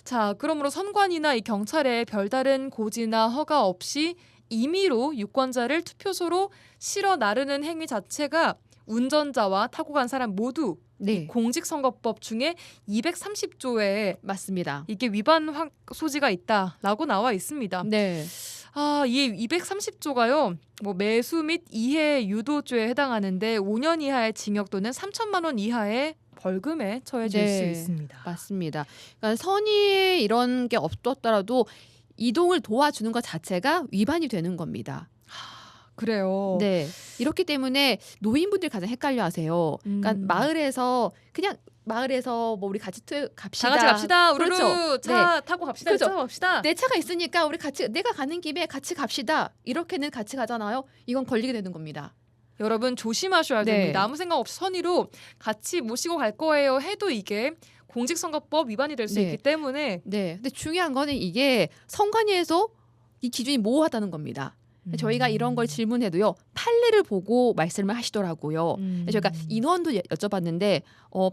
자, 그러므로 선관위나 이 경찰에 별다른 고지나 허가 없이 임의로 유권자를 투표소로 실어 나르는 행위 자체가 운전자와 타고 간 사람 모두 네, 공직선거법 중에 230조에 맞습니다. 이게 위반 소지가 있다라고 나와 있습니다. 네, 이 230조가요. 뭐 매수 및 이해 유도죄에 해당하는데 5년 이하의 징역 또는 3천만 원 이하의 벌금에 처해질 수 네, 있습니다. 맞습니다. 그러니까 선의에 이런 게 없었더라도 이동을 도와주는 것 자체가 위반이 되는 겁니다. 그래요. 네, 이렇기 때문에 노인분들이 가장 헷갈려하세요. 그러니까 마을에서 뭐 우리 같이 갑시다. 다 같이 갑시다. 우르르 그렇죠. 차 타고 갑시다. 그렇죠. 갑시다. 내 차가 있으니까 우리 같이 내가 가는 김에 같이 갑시다. 이렇게는 같이 가잖아요. 이건 걸리게 되는 겁니다. 여러분 조심하셔야 네. 됩니다. 아무 생각 없이 선의로 같이 모시고 갈 거예요 해도 이게 공직선거법 위반이 될 수 네. 있기 때문에 네, 근데 중요한 거는 이게 선관위에서 이 기준이 모호하다는 겁니다. 저희가 이런 걸 질문해도요 판례를 보고 말씀을 하시더라고요. 저희가 인원도 여쭤봤는데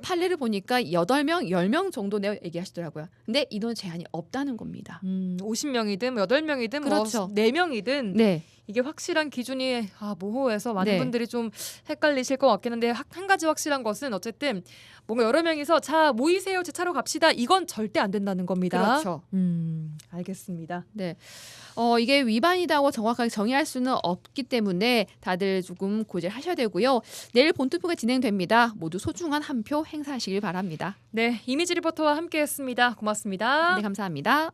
판례를 보니까 8명, 10명 정도 얘기하시더라고요. 근데 인원 제한이 없다는 겁니다. 50명이든 8명이든 그렇죠. 뭐 4명이든 네, 이게 확실한 기준이 모호해서 많은 네. 분들이 좀 헷갈리실 것 같긴 한데 한 가지 확실한 것은 어쨌든 뭔가 여러 명이서 자 모이세요 제 차로 갑시다 이건 절대 안 된다는 겁니다. 그렇죠. 알겠습니다. 네, 이게 위반이라고 정확하게 정의할 수는 없기 때문에 다들 조금 고지하셔야 되고요. 내일 본투표가 진행됩니다. 모두 소중한 한 표 행사하시길 바랍니다. 네, 이미지 리포터와 함께했습니다. 고맙습니다. 네, 감사합니다.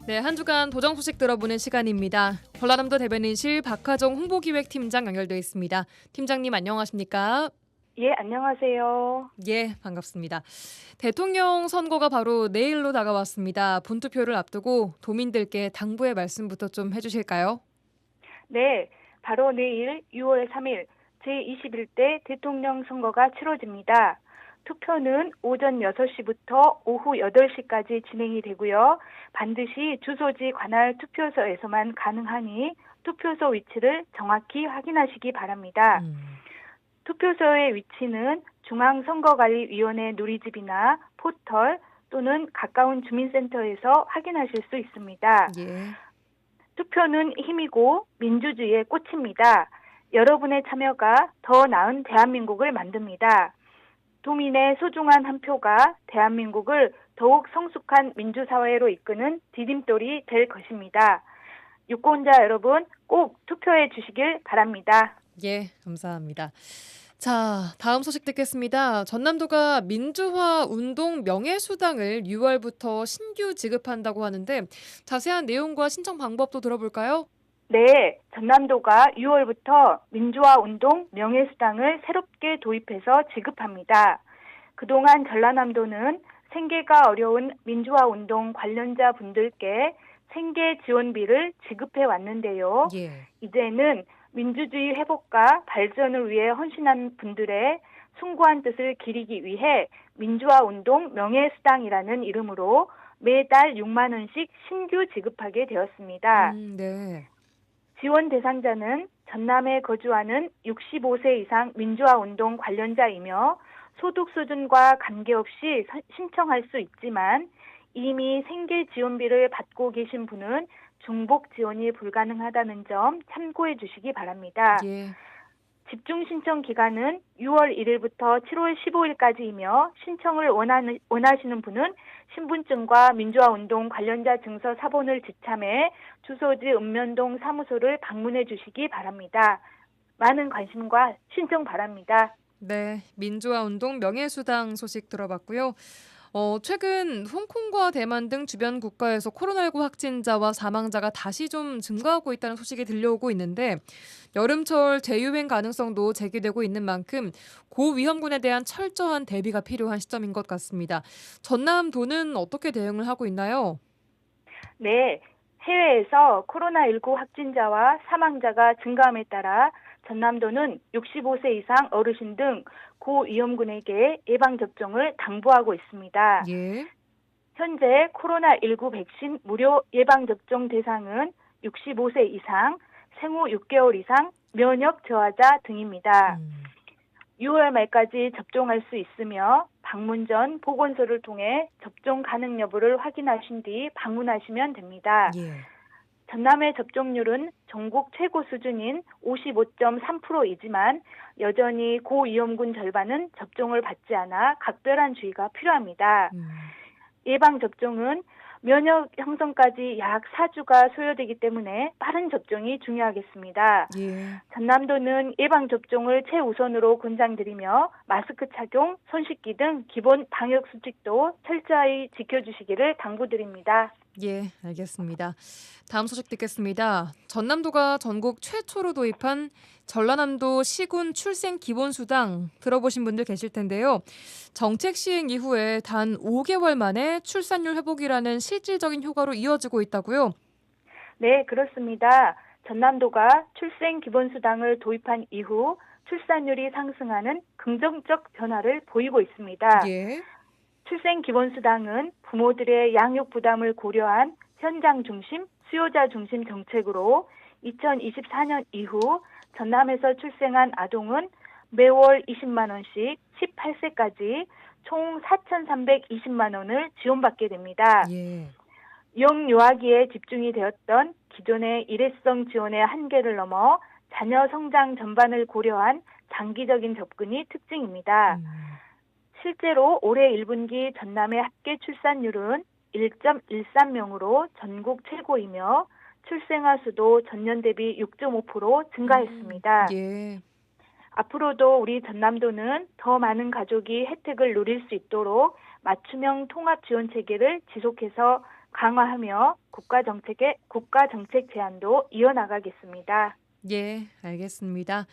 네, 한 주간 도정 소식 들어보는 시간입니다. 전라남도 대변인실 박하정 홍보기획팀장 연결돼 있습니다. 팀장님 안녕하십니까? 예, 안녕하세요. 예, 반갑습니다. 대통령 선거가 바로 내일로 다가왔습니다. 본투표를 앞두고 도민들께 당부의 말씀부터 좀 해주실까요? 네, 바로 내일 6월 3일 제21대 대통령 선거가 치러집니다. 투표는 오전 6시부터 오후 8시까지 진행이 되고요. 반드시 주소지 관할 투표소에서만 가능하니 투표소 위치를 정확히 확인하시기 바랍니다. 투표소의 위치는 중앙선거관리위원회 누리집이나 포털 또는 가까운 주민센터에서 확인하실 수 있습니다. 예. 투표는 힘이고 민주주의의 꽃입니다. 여러분의 참여가 더 나은 대한민국을 만듭니다. 도민의 소중한 한 표가 대한민국을 더욱 성숙한 민주사회로 이끄는 디딤돌이 될 것입니다. 유권자 여러분 꼭 투표해 주시길 바랍니다. 예, 감사합니다. 자, 다음 소식 듣겠습니다. 전남도가 민주화 운동 명예수당을 6월부터 신규 지급한다고 하는데 자세한 내용과 신청 방법도 들어볼까요? 네, 전남도가 6월부터 민주화 운동 명예수당을 새롭게 도입해서 지급합니다. 그동안 전라남도는 생계가 어려운 민주화 운동 관련자 분들께 생계 지원비를 지급해 왔는데요. 예. 이제는 민주주의 회복과 발전을 위해 헌신한 분들의 숭고한 뜻을 기리기 위해 민주화 운동 명예수당이라는 이름으로 매달 6만 원씩 신규 지급하게 되었습니다. 네. 지원 대상자는 전남에 거주하는 65세 이상 민주화 운동 관련자이며 소득 수준과 관계없이 신청할 수 있지만 이미 생계 지원비를 받고 계신 분은 중복 지원이 불가능하다는 점 참고해 주시기 바랍니다. 예. 집중 신청 기간은 6월 1일부터 7월 15일까지이며 신청을 원하시는 분은 신분증과 민주화운동 관련자 증서 사본을 지참해 주소지 읍면동 사무소를 방문해 주시기 바랍니다. 많은 관심과 신청 바랍니다. 네, 민주화 운동 명예수당 소식 들어봤고요. 최근 홍콩과 대만 등 주변 국가에서 코로나19 확진자와 사망자가 다시 좀 증가하고 있다는 소식이 들려오고 있는데 여름철 재유행 가능성도 제기되고 있는 만큼 고위험군에 대한 철저한 대비가 필요한 시점인 것 같습니다. 전남도는 어떻게 대응을 하고 있나요? 네, 해외에서 코로나19 확진자와 사망자가 증가함에 따라 전남도는 65세 이상 어르신 등 고위험군에게 예방접종을 당부하고 있습니다. 예. 현재 코로나19 백신 무료 예방접종 대상은 65세 이상, 생후 6개월 이상, 면역 저하자 등입니다. 6월 말까지 접종할 수 있으며 방문 전 보건소를 통해 접종 가능 여부를 확인하신 뒤 방문하시면 됩니다. 예. 전남의 접종률은 전국 최고 수준인 55.3%이지만 여전히 고위험군 절반은 접종을 받지 않아 각별한 주의가 필요합니다. 예방접종은 면역 형성까지 약 4주가 소요되기 때문에 빠른 접종이 중요하겠습니다. 예. 전남도는 예방접종을 최우선으로 권장드리며 마스크 착용, 손 씻기 등 기본 방역 수칙도 철저히 지켜주시기를 당부드립니다. 예, 알겠습니다. 다음 소식 듣겠습니다. 전남도가 전국 최초로 도입한 전라남도 시군 출생 기본수당 들어보신 분들 계실 텐데요. 정책 시행 이후에 단 5개월 만에 출산율 회복이라는 실질적인 효과로 이어지고 있다고요? 네, 그렇습니다. 전남도가 출생 기본수당을 도입한 이후 출산율이 상승하는 긍정적 변화를 보이고 있습니다. 예. 출생 기본수당은 부모들의 양육 부담을 고려한 현장 중심, 수요자 중심 정책으로 2024년 이후 전남에서 출생한 아동은 매월 20만 원씩 18세까지 총 4,320만 원을 지원받게 됩니다. 예. 영유아기에 집중이 되었던 기존의 일회성 지원의 한계를 넘어 자녀 성장 전반을 고려한 장기적인 접근이 특징입니다. 실제로 올해 1분기 전남의 합계 출산율은 1.13명으로 전국 최고이며 출생아 수도 전년 대비 6.5% 증가했습니다. 예. 앞으로도 우리 전남도는 더 많은 가족이 혜택을 누릴 수 있도록 맞춤형 통합 지원 체계를 지속해서 강화하며 국가 정책 제안도 이어나가겠습니다. 예, 알겠습니다.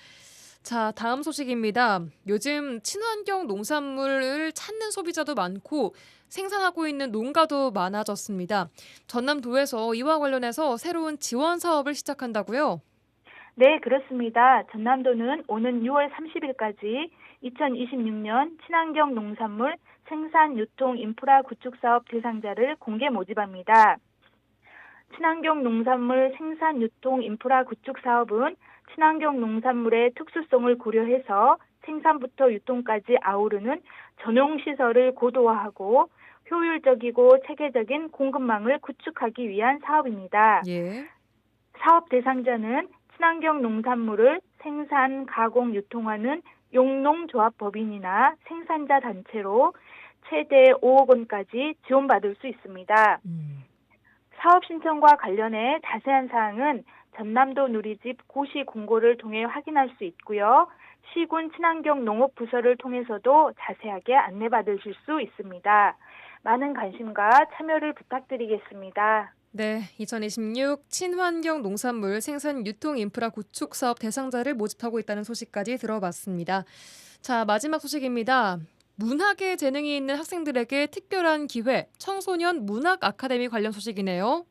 자, 다음 소식입니다. 요즘 친환경 농산물을 찾는 소비자도 많고 생산하고 있는 농가도 많아졌습니다. 전남도에서 이와 관련해서 새로운 지원 사업을 시작한다고요? 네, 그렇습니다. 전남도는 오는 6월 30일까지 2026년 친환경 농산물 생산 유통 인프라 구축 사업 대상자를 공개 모집합니다. 친환경 농산물 생산 유통 인프라 구축 사업은 친환경 농산물의 특수성을 고려해서 생산부터 유통까지 아우르는 전용 시설을 고도화하고 효율적이고 체계적인 공급망을 구축하기 위한 사업입니다. 예. 사업 대상자는 친환경 농산물을 생산, 가공, 유통하는 용농조합법인이나 생산자 단체로 최대 5억 원까지 지원받을 수 있습니다. 사업 신청과 관련해 자세한 사항은 전남도 누리집 고시 공고를 통해 확인할 수 있고요. 시군 친환경 농업부서를 통해서도 자세하게 안내받으실 수 있습니다. 많은 관심과 참여를 부탁드리겠습니다. 네, 2026 친환경 농산물 생산 유통 인프라 구축 사업 대상자를 모집하고 있다는 소식까지 들어봤습니다. 자, 마지막 소식입니다. 문학에 재능이 있는 학생들에게 특별한 기회, 청소년 문학 아카데미 관련 소식이네요.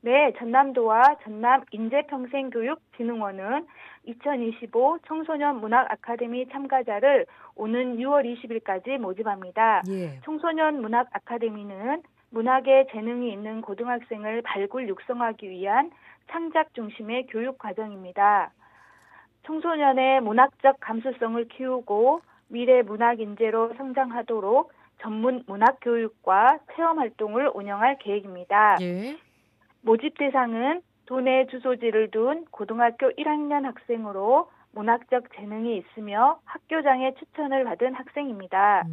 네, 전남도와 전남 인재평생교육진흥원은 2025 청소년 문학 아카데미 참가자를 오는 6월 20일까지 모집합니다. 예. 청소년 문학 아카데미는 문학에 재능이 있는 고등학생을 발굴 육성하기 위한 창작 중심의 교육 과정입니다. 청소년의 문학적 감수성을 키우고 미래 문학 인재로 성장하도록 전문 문학 교육과 체험 활동을 운영할 계획입니다. 예. 모집 대상은 도내 주소지를 둔 고등학교 1학년 학생으로 문학적 재능이 있으며 학교장의 추천을 받은 학생입니다.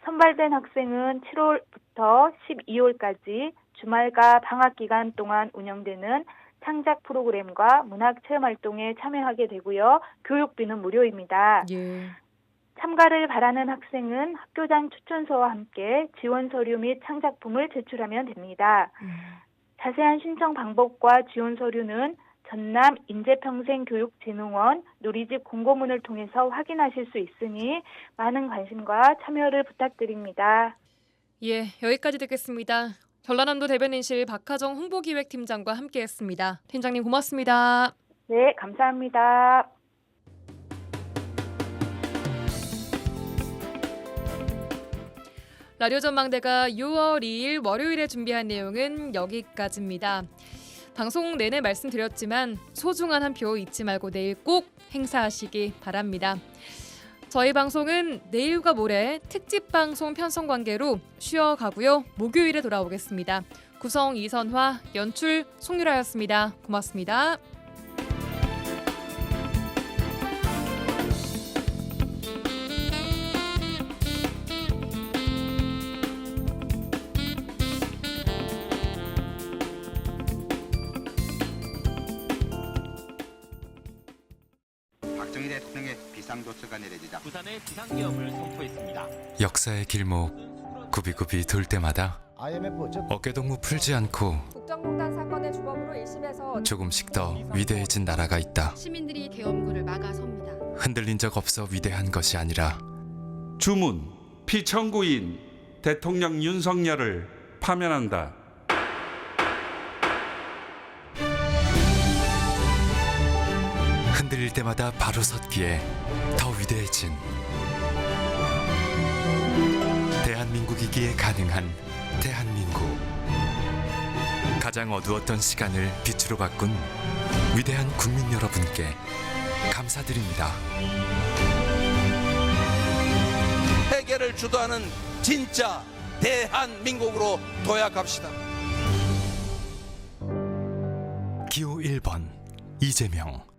선발된 학생은 7월부터 12월까지 주말과 방학 기간 동안 운영되는 창작 프로그램과 문학 체험 활동에 참여하게 되고요. 교육비는 무료입니다. 예. 참가를 바라는 학생은 학교장 추천서와 함께 지원 서류 및 창작품을 제출하면 됩니다. 자세한 신청 방법과 지원 서류는 전남 인재평생교육진흥원 누리집 공고문을 통해서 확인하실 수 있으니 많은 관심과 참여를 부탁드립니다. 예, 여기까지 듣겠습니다. 전라남도 대변인실 박하정 홍보기획팀장과 함께했습니다. 팀장님 고맙습니다. 네, 감사합니다. 라디오 전망대가 6월 2일 월요일에 준비한 내용은 여기까지입니다. 방송 내내 말씀드렸지만 소중한 한 표 잊지 말고 내일 꼭 행사하시기 바랍니다. 저희 방송은 내일과 모레 특집 방송 편성 관계로 쉬어가고요. 목요일에 돌아오겠습니다. 구성 이선화, 연출 송유라였습니다. 고맙습니다. 박정희 대통령의 비상조처가 내려지자 부산의 비상계엄을 선포했습니다. 역사의 길목 굽이굽이 돌 때마다 어깨동무 풀지 않고 국정농단 사건의 주범으로 1심에서 조금씩 더 위대해진 나라가 있다. 시민들이 계엄군을 막아섭니다. 흔들린 적 없어 위대한 것이 아니라 주문 피청구인 대통령 윤석열을 파면한다. 흔들릴 때마다 바로 섰기에 더 위대해진 대한민국이기에 가능한 대한민국. 가장 어두웠던 시간을 빛으로 바꾼 위대한 국민 여러분께 감사드립니다. 해결을 주도하는 진짜 대한민국으로 도약합시다. 기호 1번 이재명.